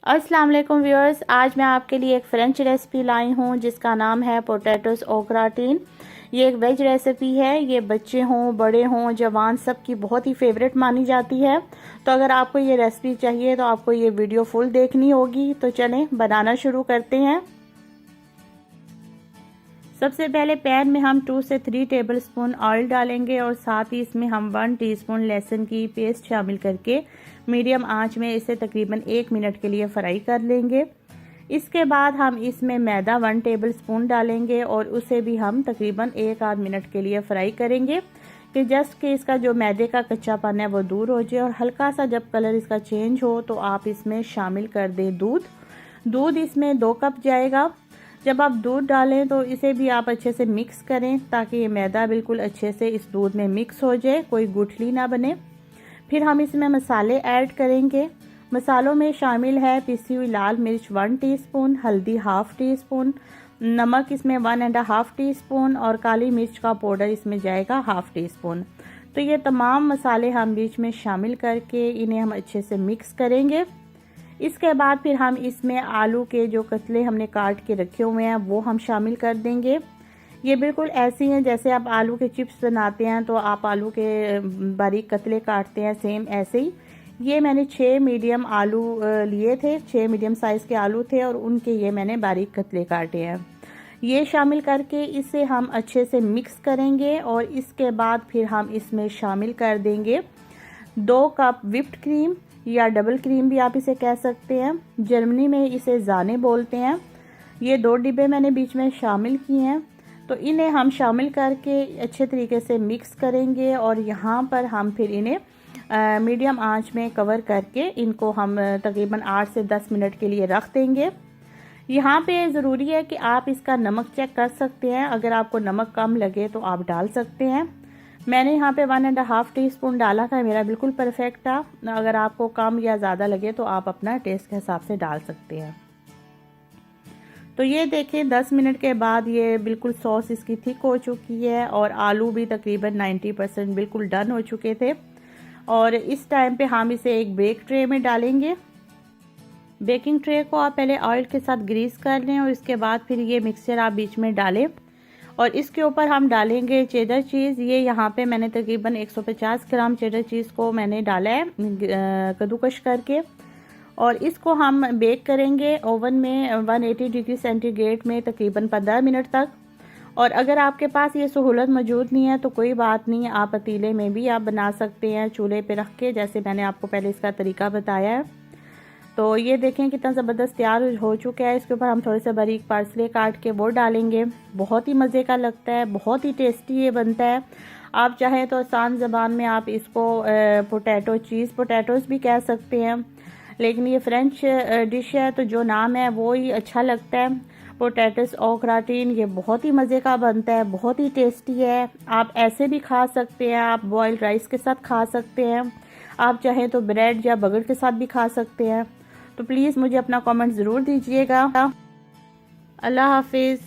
अस्सलाम वालेकुम व्यूअर्स, आज मैं आपके लिए एक फ़्रेंच रेसिपी लाई हूँ जिसका नाम है पोटैटोस ओ ग्राटीन। ये एक वेज रेसिपी है। ये बच्चे हों, बड़े हों, जवान, सबकी बहुत ही फेवरेट मानी जाती है। तो अगर आपको ये रेसिपी चाहिए तो आपको ये वीडियो फुल देखनी होगी। तो चलें बनाना शुरू करते हैं। सबसे पहले पैन में हम 2 से 3 टेबलस्पून ऑयल डालेंगे और साथ ही इसमें हम 1 टीस्पून लहसुन की पेस्ट शामिल करके मीडियम आंच में इसे तकरीबन 1 मिनट के लिए फ्राई कर लेंगे। इसके बाद हम इसमें मैदा 1 टेबलस्पून डालेंगे और उसे भी हम तकरीबन 1 आध मिनट के लिए फ्राई करेंगे कि जस्ट कि इसका जो मैदे का कच्चापन है वो दूर हो जाए। और हल्का सा जब कलर इसका चेंज हो तो आप इसमें शामिल कर दें दूध इसमें 2 कप जाएगा। जब आप दूध डालें तो इसे भी आप अच्छे से मिक्स करें ताकि ये मैदा बिल्कुल अच्छे से इस दूध में मिक्स हो जाए, कोई गुठली ना बने। फिर हम इसमें मसाले ऐड करेंगे। मसालों में शामिल है पिसी हुई लाल मिर्च 1 टीस्पून, हल्दी 1/2 टीस्पून, नमक इसमें 1.5 टीस्पून और काली मिर्च का पाउडर इसमें जाएगा 1/2 टीस्पून। तो ये तमाम मसाले हम बीच में शामिल करके इन्हें हम अच्छे से मिक्स करेंगे। इसके बाद फिर हम इसमें आलू के जो कतले हमने काट के रखे हुए हैं वो हम शामिल कर देंगे। ये बिल्कुल ऐसी हैं जैसे आप आलू के चिप्स बनाते हैं तो आप आलू के बारीक कतले काटते हैं, सेम ऐसे ही ये मैंने 6 मीडियम आलू लिए थे, 6 मीडियम साइज़ के आलू थे और उनके ये मैंने बारीक कतले काटे हैं। ये शामिल करके इसे हम अच्छे से मिक्स करेंगे और इसके बाद फिर हम इसमें शामिल कर देंगे 2 कप व्हिप्ड क्रीम या डबल क्रीम भी आप इसे कह सकते हैं। जर्मनी में इसे जाने बोलते हैं। ये 2 डिब्बे मैंने बीच में शामिल किए हैं। तो इन्हें हम शामिल करके अच्छे तरीके से मिक्स करेंगे और यहाँ पर हम फिर इन्हें मीडियम आंच में कवर करके इनको हम तकरीबन 8 से 10 मिनट के लिए रख देंगे। यहाँ पे ज़रूरी है कि आप इसका नमक चेक कर सकते हैं। अगर आपको नमक कम लगे तो आप डाल सकते हैं। मैंने यहाँ पे 1.5 टीस्पून डाला था, मेरा बिल्कुल परफेक्ट था। अगर आपको कम या ज़्यादा लगे तो आप अपना टेस्ट के हिसाब से डाल सकते हैं। तो ये देखें 10 मिनट के बाद ये बिल्कुल सॉस इसकी थिक हो चुकी है और आलू भी तकरीबन 90% बिल्कुल डन हो चुके थे। और इस टाइम पे हम इसे एक बेक ट्रे में डालेंगे। बेकिंग ट्रे को आप पहले ऑयल के साथ ग्रीस कर लें और इसके बाद फिर ये मिक्सचर आप बीच में डालें और इसके ऊपर हम डालेंगे चेडर चीज़। ये यहाँ पे मैंने तकरीबन 150 ग्राम चेडर चीज़ को मैंने डाला है कद्दूकश करके और इसको हम बेक करेंगे ओवन में 180 डिग्री सेंटीग्रेड में तकरीबन 15 मिनट तक। और अगर आपके पास ये सहूलत मौजूद नहीं है तो कोई बात नहीं, आप पतीले में भी आप बना सकते हैं चूल्हे पे रख के, जैसे मैंने आपको पहले इसका तरीका बताया है। तो ये देखें कितना ज़बरदस्त तैयार हो चुका है। इसके ऊपर हम थोड़े से बारीक पार्सले काट के वो डालेंगे। बहुत ही मज़े का लगता है, बहुत ही टेस्टी ये बनता है। आप चाहें तो आसान ज़बान में आप इसको चीज़ पोटैटोज़ भी कह सकते हैं, लेकिन ये फ्रेंच डिश है तो जो नाम है वो ही अच्छा लगता है। पोटैटोस ओ ग्राटीन ये बहुत ही मज़े का बनता है, बहुत ही टेस्टी है। आप ऐसे भी खा सकते हैं, आप बॉइल्ड राइस के साथ खा सकते हैं, आप चाहें तो ब्रेड या बर्गर के साथ भी खा सकते हैं। तो प्लीज़ मुझे अपना कमेंट ज़रूर दीजिएगा। अल्लाह हाफिज़।